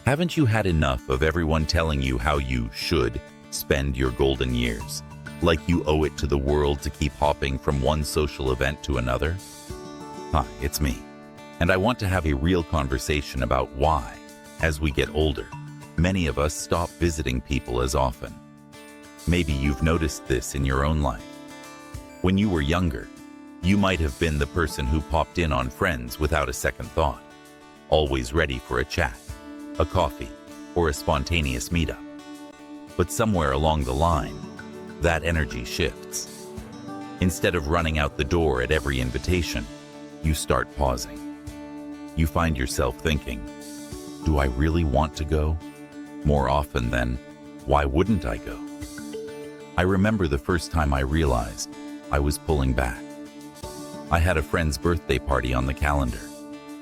Haven't you had enough of everyone telling you how you should spend your golden years? Like you owe it to the world to keep hopping from one social event to another? Hi, it's me. And I want to have a real conversation about why, as we get older, many of us stop visiting people as often. Maybe you've noticed this in your own life. When you were younger, you might have been the person who popped in on friends without a second thought, always ready for a chat, a coffee, or a spontaneous meetup. But somewhere along the line, that energy shifts. Instead of running out the door at every invitation, you start pausing. You find yourself thinking, do I really want to go? More often than, why wouldn't I go? I remember the first time I realized I was pulling back. I had a friend's birthday party on the calendar,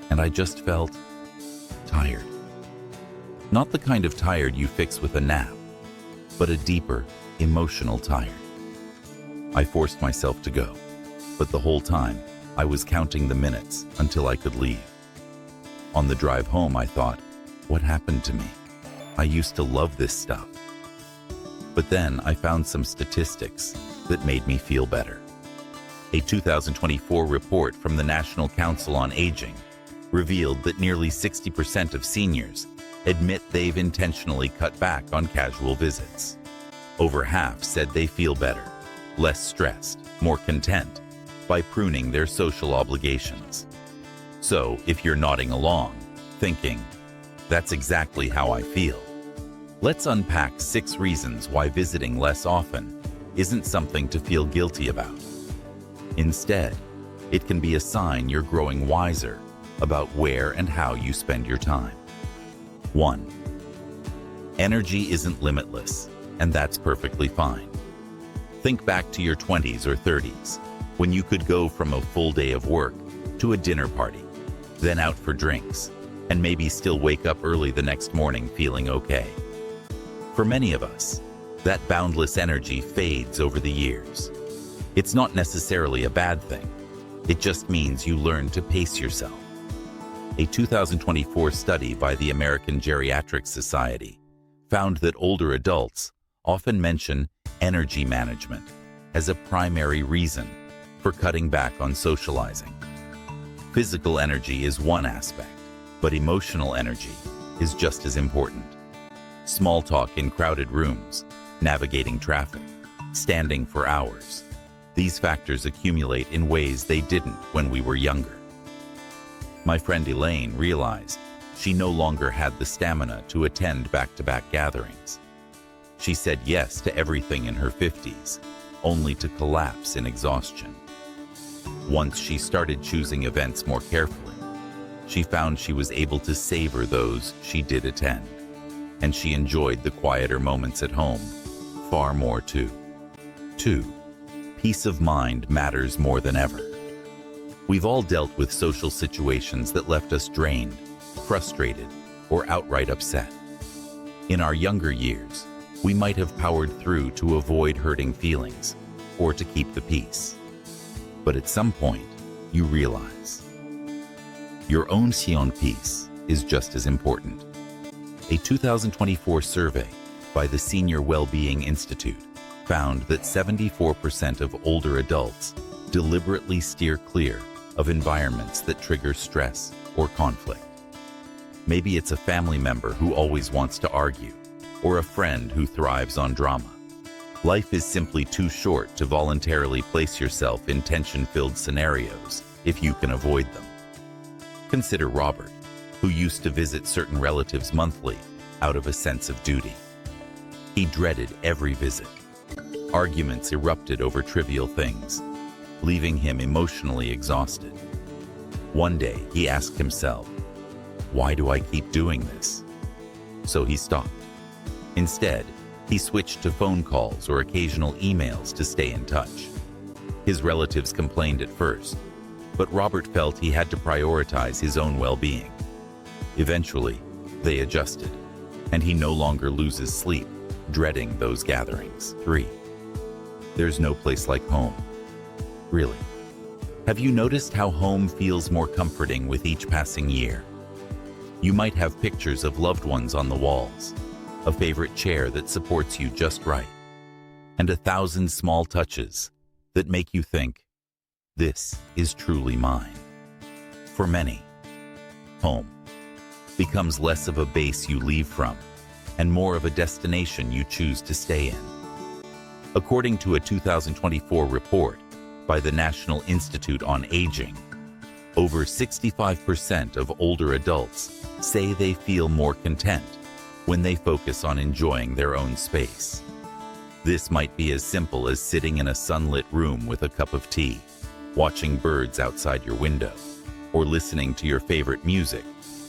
and I just felt tired. Not the kind of tired you fix with a nap, but a deeper, emotional tired. I forced myself to go, but the whole time, I was counting the minutes until I could leave. On the drive home, I thought, what happened to me? I used to love this stuff. But then I found some statistics that made me feel better. A 2024 report from the National Council on Aging revealed that nearly 60% of seniors admit they've intentionally cut back on casual visits. Over half said they feel better, less stressed, more content by pruning their social obligations. So if you're nodding along, thinking, that's exactly how I feel, let's unpack 6 reasons why visiting less often isn't something to feel guilty about. Instead, it can be a sign you're growing wiser about where and how you spend your time. 1. Energy isn't limitless, and that's perfectly fine. Think back to your 20s or 30s, when you could go from a full day of work to a dinner party, then out for drinks, and maybe still wake up early the next morning feeling okay. For many of us, that boundless energy fades over the years. It's not necessarily a bad thing. It just means you learn to pace yourself. A 2024 study by the American Geriatric Society found that older adults often mention energy management as a primary reason for cutting back on socializing. Physical energy is one aspect, but emotional energy is just as important. Small talk in crowded rooms, navigating traffic, standing for hours. These factors accumulate in ways they didn't when we were younger. My friend Elaine realized she no longer had the stamina to attend back-to-back gatherings. She said yes to everything in her 50s, only to collapse in exhaustion. Once she started choosing events more carefully, she found she was able to savor those she did attend, and she enjoyed the quieter moments at home far more too. 2. Peace of mind matters more than ever. We've all dealt with social situations that left us drained, frustrated, or outright upset. In our younger years, we might have powered through to avoid hurting feelings or to keep the peace. But at some point, you realize your own peace is just as important. A 2024 survey by the Senior Wellbeing Institute found that 74% of older adults deliberately steer clear of environments that trigger stress or conflict. Maybe it's a family member who always wants to argue, or a friend who thrives on drama. Life is simply too short to voluntarily place yourself in tension-filled scenarios if you can avoid them. Consider Robert, who used to visit certain relatives monthly out of a sense of duty. He dreaded every visit. Arguments erupted over trivial things, leaving him emotionally exhausted. One day, he asked himself, why do I keep doing this? So he stopped. Instead, he switched to phone calls or occasional emails to stay in touch. His relatives complained at first, but Robert felt he had to prioritize his own well-being. Eventually, they adjusted, and he no longer loses sleep, dreading those gatherings. 3. There's no place like home. Really. Have you noticed how home feels more comforting with each passing year? You might have pictures of loved ones on the walls, a favorite chair that supports you just right, and 1,000 small touches that make you think, this is truly mine. For many, home becomes less of a base you leave from and more of a destination you choose to stay in. According to a 2024 report by the National Institute on Aging, over 65% of older adults say they feel more content when they focus on enjoying their own space. This might be as simple as sitting in a sunlit room with a cup of tea, watching birds outside your window, or listening to your favorite music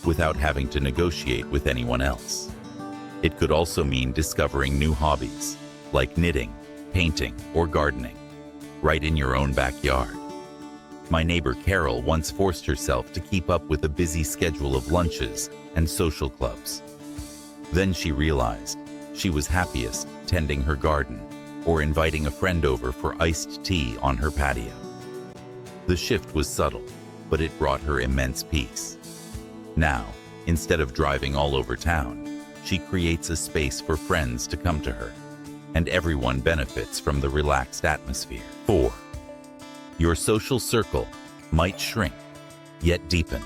without having to negotiate with anyone else. It could also mean discovering new hobbies, like knitting, painting, or gardening, right in your own backyard. My neighbor Carol once forced herself to keep up with a busy schedule of lunches and social clubs. Then she realized she was happiest tending her garden or inviting a friend over for iced tea on her patio. The shift was subtle, but it brought her immense peace. Now, instead of driving all over town, she creates a space for friends to come to her, and everyone benefits from the relaxed atmosphere. 4. Your social circle might shrink, yet deepen.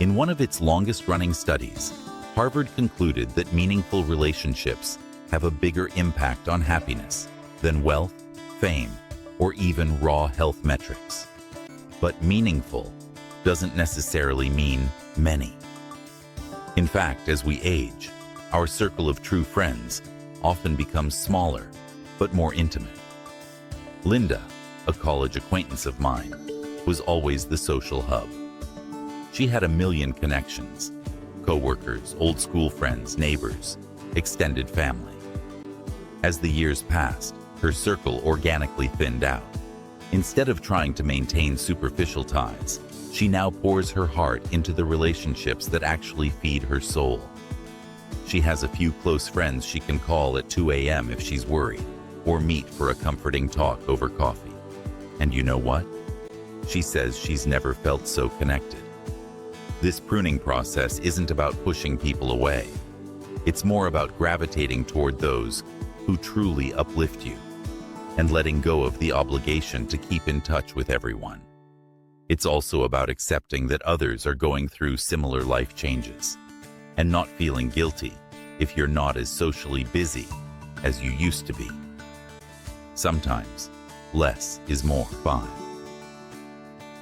In one of its longest-running studies, Harvard concluded that meaningful relationships have a bigger impact on happiness than wealth, fame, or even raw health metrics. But meaningful doesn't necessarily mean many. In fact, as we age, our circle of true friends often becomes smaller, but more intimate. Linda, a college acquaintance of mine, was always the social hub. She had 1 million connections, co-workers, old school friends, neighbors, extended family. As the years passed, her circle organically thinned out. Instead of trying to maintain superficial ties, she now pours her heart into the relationships that actually feed her soul. She has a few close friends she can call at 2 a.m. if she's worried, or meet for a comforting talk over coffee. And you know what? She says she's never felt so connected. This pruning process isn't about pushing people away. It's more about gravitating toward those who truly uplift you and letting go of the obligation to keep in touch with everyone. It's also about accepting that others are going through similar life changes and not feeling guilty if you're not as socially busy as you used to be. Sometimes, less is more. 5.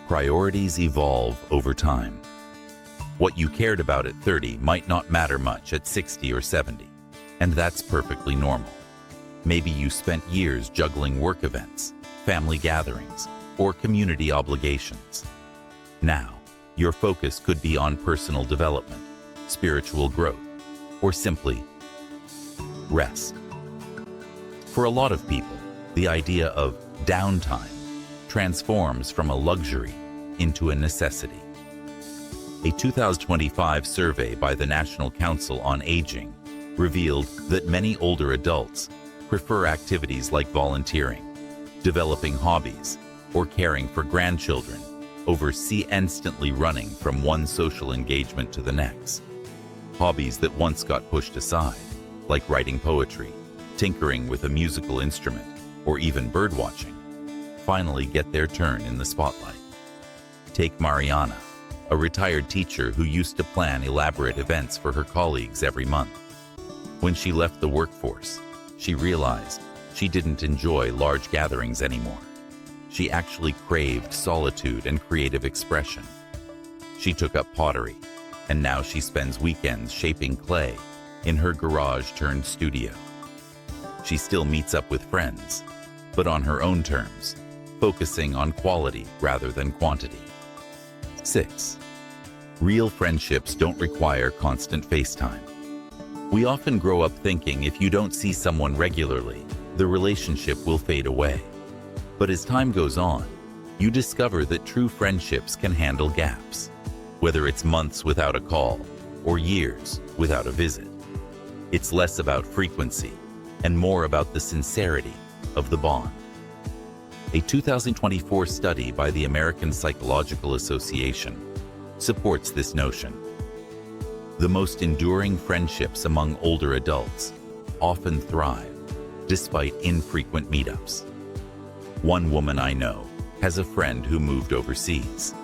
Priorities evolve over time. What you cared about at 30 might not matter much at 60 or 70, and that's perfectly normal. Maybe you spent years juggling work events, family gatherings, or community obligations. Now, your focus could be on personal development, spiritual growth, or simply rest. For a lot of people, the idea of downtime transforms from a luxury into a necessity. A 2025 survey by the National Council on Aging revealed that many older adults prefer activities like volunteering, developing hobbies, or caring for grandchildren over instantly running from one social engagement to the next. Hobbies that once got pushed aside, like writing poetry, tinkering with a musical instrument, or even birdwatching, finally get their turn in the spotlight. Take Mariana, a retired teacher who used to plan elaborate events for her colleagues every month. When she left the workforce, she realized she didn't enjoy large gatherings anymore. She actually craved solitude and creative expression. She took up pottery, and now she spends weekends shaping clay in her garage-turned-studio. She still meets up with friends, but on her own terms, focusing on quality rather than quantity. 6. Real friendships don't require constant FaceTime. We often grow up thinking if you don't see someone regularly, the relationship will fade away. But as time goes on, you discover that true friendships can handle gaps, whether it's months without a call or years without a visit. It's less about frequency and more about the sincerity of the bond. A 2024 study by the American Psychological Association supports this notion. The most enduring friendships among older adults often thrive despite infrequent meetups. One woman I know has a friend who moved overseas.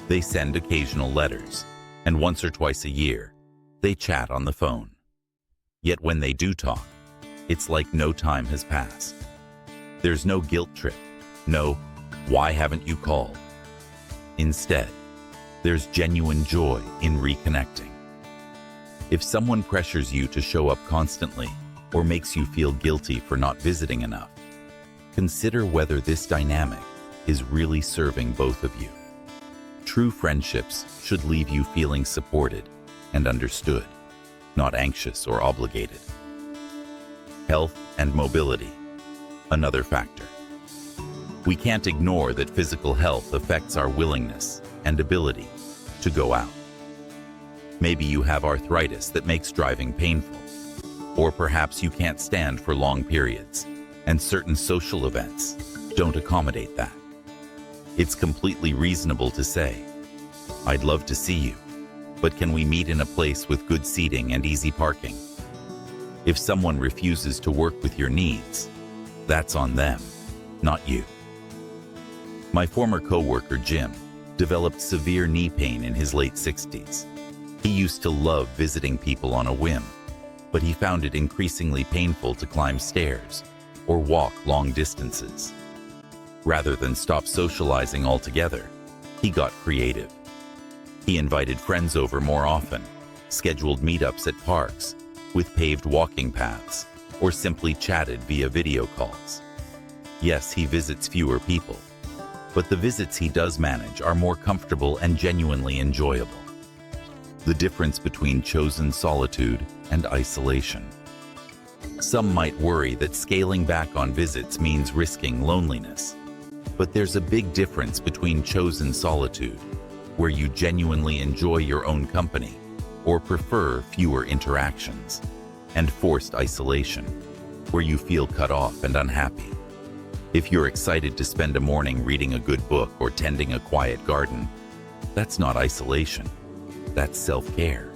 They send occasional letters, and once or twice a year, they chat on the phone. Yet when they do talk, it's like no time has passed. There's no guilt trip, no, "Why haven't you called?" Instead, there's genuine joy in reconnecting. If someone pressures you to show up constantly or makes you feel guilty for not visiting enough, consider whether this dynamic is really serving both of you. True friendships should leave you feeling supported and understood, not anxious or obligated. Health and mobility, another factor. We can't ignore that physical health affects our willingness and ability to go out. Maybe you have arthritis that makes driving painful, or perhaps you can't stand for long periods, and certain social events don't accommodate that. It's completely reasonable to say, "I'd love to see you, but can we meet in a place with good seating and easy parking?" If someone refuses to work with your needs, that's on them, not you. My former coworker, Jim, developed severe knee pain in his late 60s. He used to love visiting people on a whim, but he found it increasingly painful to climb stairs or walk long distances. Rather than stop socializing altogether, he got creative. He invited friends over more often, scheduled meetups at parks with paved walking paths, or simply chatted via video calls. Yes, he visits fewer people, but the visits he does manage are more comfortable and genuinely enjoyable. The difference between chosen solitude and isolation. Some might worry that scaling back on visits means risking loneliness, but there's a big difference between chosen solitude, where you genuinely enjoy your own company or prefer fewer interactions, and forced isolation, where you feel cut off and unhappy. If you're excited to spend a morning reading a good book or tending a quiet garden, that's not isolation, that's self-care.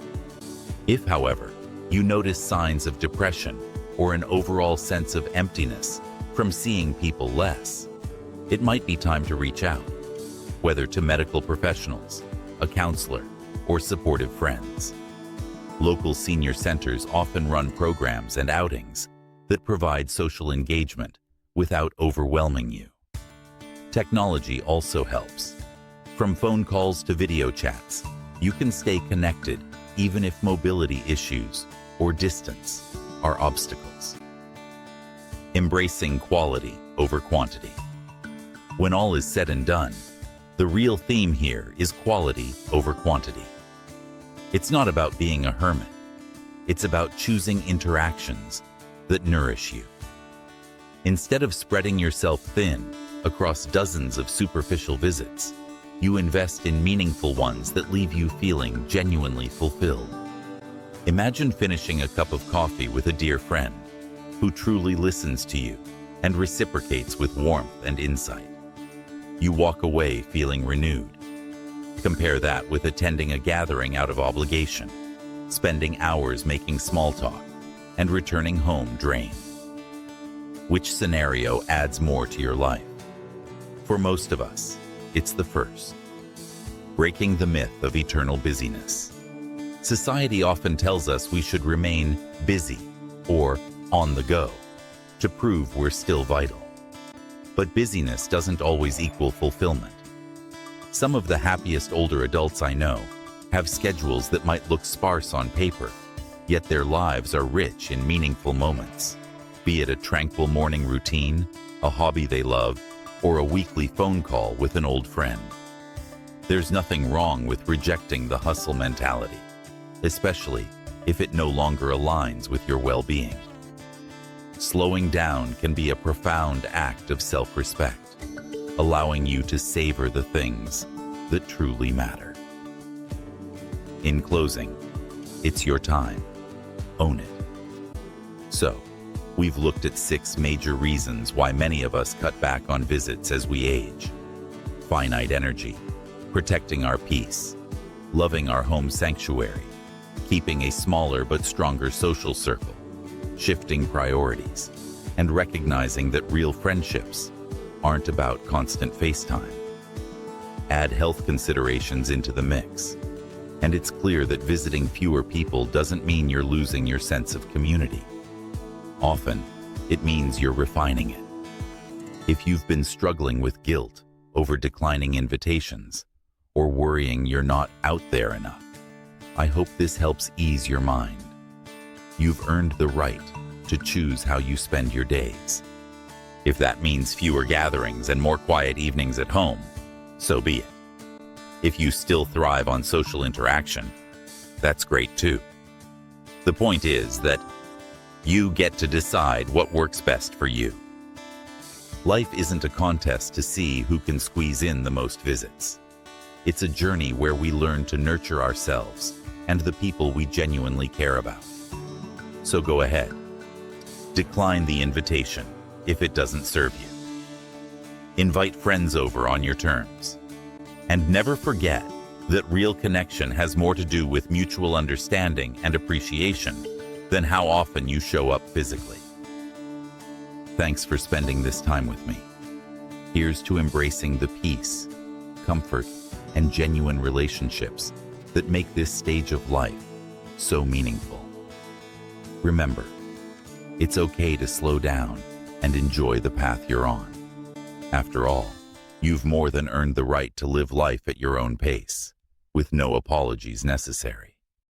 If, however, you notice signs of depression or an overall sense of emptiness from seeing people less, it might be time to reach out, whether to medical professionals, a counselor, or supportive friends. Local senior centers often run programs and outings that provide social engagement without overwhelming you. Technology also helps. From phone calls to video chats, you can stay connected even if mobility issues or distance are obstacles. Embracing quality over quantity. When all is said and done, the real theme here is quality over quantity. It's not about being a hermit. It's about choosing interactions that nourish you. Instead of spreading yourself thin across dozens of superficial visits, you invest in meaningful ones that leave you feeling genuinely fulfilled. Imagine finishing a cup of coffee with a dear friend who truly listens to you and reciprocates with warmth and insight. You walk away feeling renewed. Compare that with attending a gathering out of obligation, spending hours making small talk, and returning home drained. Which scenario adds more to your life? For most of us, it's the first. Breaking the myth of eternal busyness. Society often tells us we should remain busy or on the go to prove we're still vital. But busyness doesn't always equal fulfillment. Some of the happiest older adults I know have schedules that might look sparse on paper, yet their lives are rich in meaningful moments, be it a tranquil morning routine, a hobby they love, or a weekly phone call with an old friend. There's nothing wrong with rejecting the hustle mentality, especially if it no longer aligns with your well-being. Slowing down can be a profound act of self-respect, allowing you to savor the things that truly matter. In closing, it's your time. Own it. So, we've looked at 6 major reasons why many of us cut back on visits as we age. Finite energy, protecting our peace, loving our home sanctuary, keeping a smaller but stronger social circle, shifting priorities, and recognizing that real friendships aren't about constant FaceTime. Add health considerations into the mix, and it's clear that visiting fewer people doesn't mean you're losing your sense of community. Often, it means you're refining it. If you've been struggling with guilt over declining invitations or worrying you're not out there enough, I hope this helps ease your mind. You've earned the right to choose how you spend your days. If that means fewer gatherings and more quiet evenings at home, so be it. If you still thrive on social interaction, that's great too. The point is that you get to decide what works best for you. Life isn't a contest to see who can squeeze in the most visits. It's a journey where we learn to nurture ourselves and the people we genuinely care about. So go ahead. Decline the invitation if it doesn't serve you. Invite friends over on your terms. And never forget that real connection has more to do with mutual understanding and appreciation than how often you show up physically. Thanks for spending this time with me. Here's to embracing the peace, comfort, and genuine relationships that make this stage of life so meaningful. Remember, it's okay to slow down and enjoy the path you're on. After all, you've more than earned the right to live life at your own pace, with no apologies necessary.